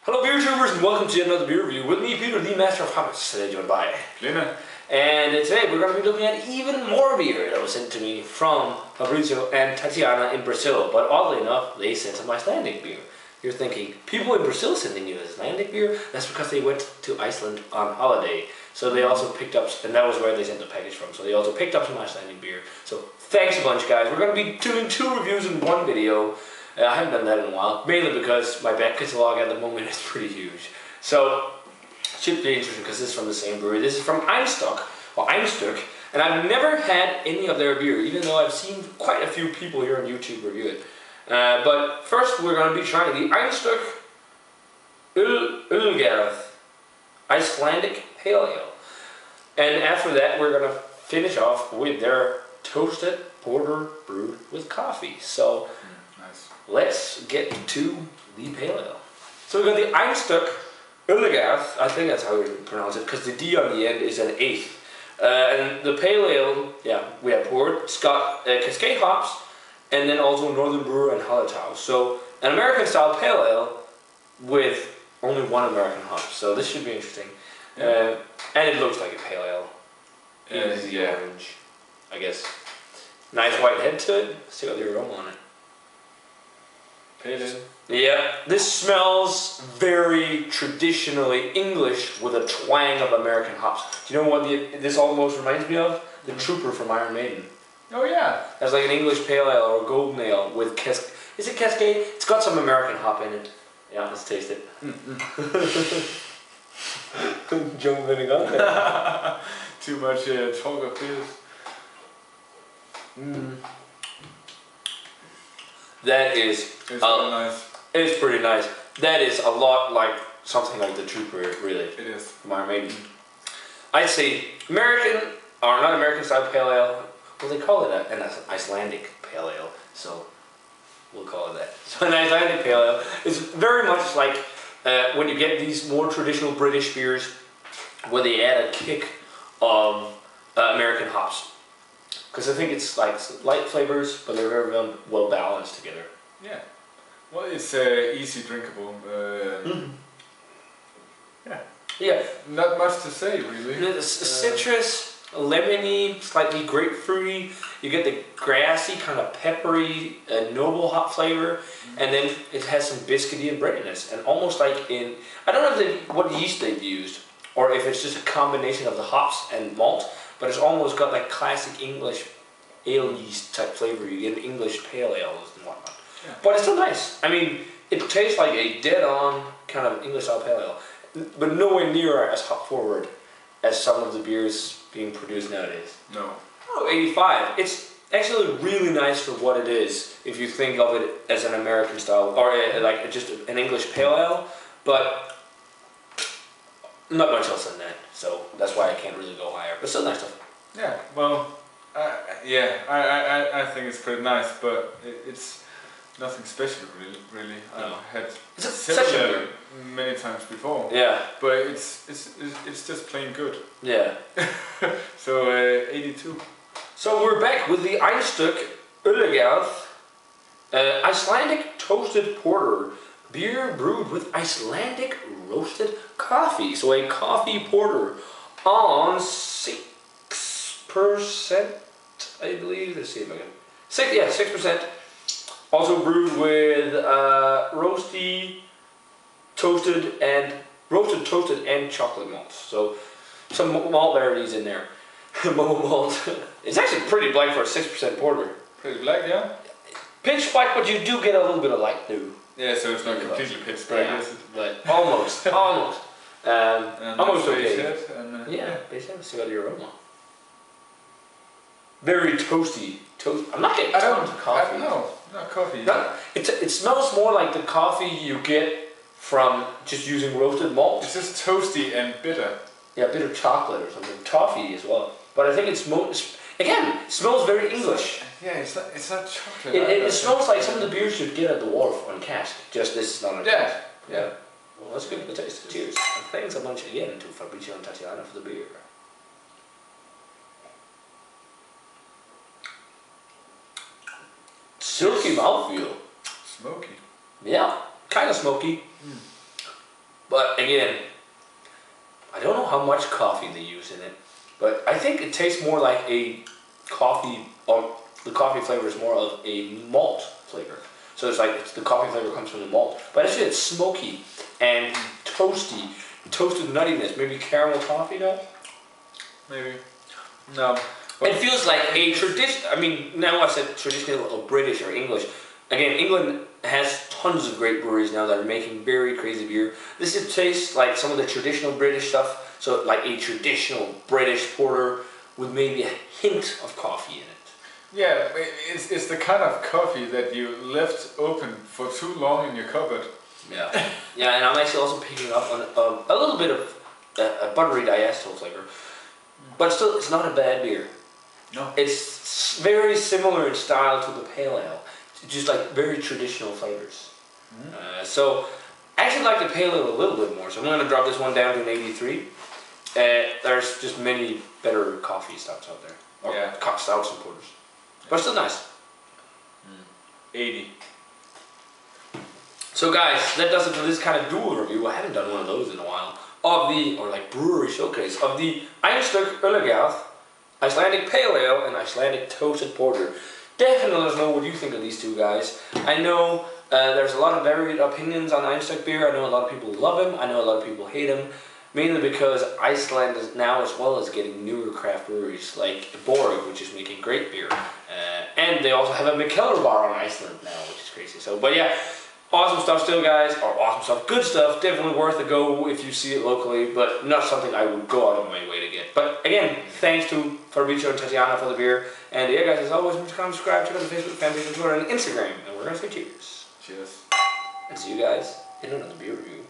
Hello beer tubers and welcome to another beer review with me, Peter, the master of hobbits. Today joined by Lena. And today we're going to be looking at even more beer that was sent to me from Fabrizio and Tatiana in Brazil. But oddly enough, they sent some Icelandic beer. You're thinking, people in Brazil sending you Icelandic beer? That's because they went to Iceland on holiday. So they also picked up, and that was where they sent the package from. So they also picked up some Icelandic beer. So thanks a bunch, guys. We're going to be doing 2 reviews in one video. I haven't done that in a while, mainly because my back catalog at the moment is pretty huge. So, should be interesting because this is from the same brewery. This is from Einstök, and I've never had any of their beer, even though I've seen quite a few people here on YouTube review it. But first we're going to be trying the Einstök Ölgerð Icelandic Pale Ale. And after that we're going to finish off with their toasted porter brewed with coffee. So, Nice. let's get to the pale ale. So we got the Einstök Icelandic, I think that's how we pronounce it, because the D on the end is an 8th. And the pale ale, yeah, we have poured. It's got Cascade hops, and then also Northern Brewer and Hallertau. So an American style pale ale with only one American hop. So this should be interesting. Yeah. And it looks like a pale ale. Easy yeah. orange, I guess. Nice white head to it. See what the aroma on it. Pale ale. Yeah, this smells very traditionally English with a twang of American hops. Do you know what this almost reminds me of? The Trooper from Iron Maiden. Oh yeah. That's like an English pale ale or a golden ale with is it Cascade? It's got some American hop in it. Yeah, let's taste it. Jumping in on there. Too much talk of this. That is. It's really nice. It's pretty nice. That is a lot like something like the Trooper, really. It is. From Iron Maiden. I'd say American, or not American style pale ale. Well, they call it an Icelandic pale ale, so we'll call it that. So an Icelandic pale ale is very much like when you get these more traditional British beers where they add a kick of American hops. Because I think it's like light flavors, but they're very well balanced together. Yeah. Well, it's easy drinkable. Yeah. Yeah. Not much to say, really. It's citrus, lemony, slightly grapefruity. You get the grassy, kind of peppery, noble hop flavor, and then it has some biscuity and breadiness, and almost like in I don't know what yeast they've used, or if it's just a combination of the hops and malt. But it's almost got like classic English ale yeast type flavor. You get English pale ales and whatnot. Yeah. But it's still nice. I mean, it tastes like a dead-on kind of English style pale ale, but nowhere near as hop forward as some of the beers being produced nowadays. No. Oh, 85. It's actually really nice for what it is if you think of it as an American style or like just an English pale ale, but not much else than that, so that's why I can't really go higher. But still nice stuff. Yeah. Well, I think it's pretty nice, but it's nothing special, really. No. I've had It's similar many times before. Yeah. But it's just plain good. Yeah. So 82. So we're back with the Einstök Ölgerð Icelandic toasted porter. Beer brewed with Icelandic roasted coffee. So a coffee porter on 6%, I believe. Let's see if I can. 6%. Also brewed with roasted, toasted, and chocolate malts. So some malt varieties in there. Malt. It's actually pretty black for a 6% porter. Pretty black, yeah? Pitch black, but you do get a little bit of light through. Yeah, so it's not completely pitch black, Yeah, is it? but almost. Almost okay. Head and, Yeah, basically, let's see what the aroma. Very toasty. I'm not getting tons of coffee. I don't know. Not coffee. It smells more like the coffee you get from just using roasted malt. It's just toasty and bitter. Yeah, bitter chocolate or something. Toffee as well. But I think it smells very English. Yeah, it's not chocolate. It smells like some of the beers you'd get at the wharf on cask. Just this is not a cask. Yeah. Well, let's give it a taste. Cheers. And thanks a bunch again to Fabrizio and Tatiana for the beer. Silky mouthfeel. Smoky. Yeah, kind of smoky. But again, I don't know how much coffee they use in it, but I think it tastes more like a coffee, or the coffee flavor is more of a malt flavor. So it's like the coffee flavor comes from the malt. But actually it's smoky and toasty, toasted nuttiness, maybe caramel toffee though? Maybe. No. It feels like a tradition, I mean, now I said traditional or British or English. Again, England has tons of great breweries now that are making very crazy beer. This tastes like some of the traditional British stuff, so like a traditional British porter with maybe a hint of coffee in it. Yeah, it's the kind of coffee that you left open for too long in your cupboard. Yeah. Yeah, and I'm actually also picking up on a little bit of a buttery diacetyl flavor. But still, it's not a bad beer. No. It's very similar in style to the pale ale. Just like very traditional flavors. So I actually like the pale ale a little bit more, so I'm going to drop this one down to an 83. There's just many better coffee stouts out there. Or yeah. Stouts and porters. But still nice. 80. So guys, that does it for this kind of dual review. I haven't done one of those in a while. Of the, or like brewery showcase, of the Einstök Ölgerð, Icelandic Pale Ale and Icelandic Toasted Porter. Definitely let us know what you think of these two guys. I know there's a lot of varied opinions on Einstök beer. I know a lot of people love him. I know a lot of people hate him. Mainly because Iceland is now, as well as getting newer craft breweries like Brewery, which is making great beer. And they also have a Mikkeller bar on Iceland now, which is crazy. So, but yeah, awesome stuff still, guys. Or awesome stuff, good stuff. Definitely worth a go if you see it locally, but not something I would go out of my way to get. But again, thanks to Fabrizio and Tatiana for the beer. And yeah, guys, as always, remember to comment, subscribe, check out the Facebook fan page, and Twitter, and Instagram. And we're going to say cheers. Cheers. And see you guys in another beer review.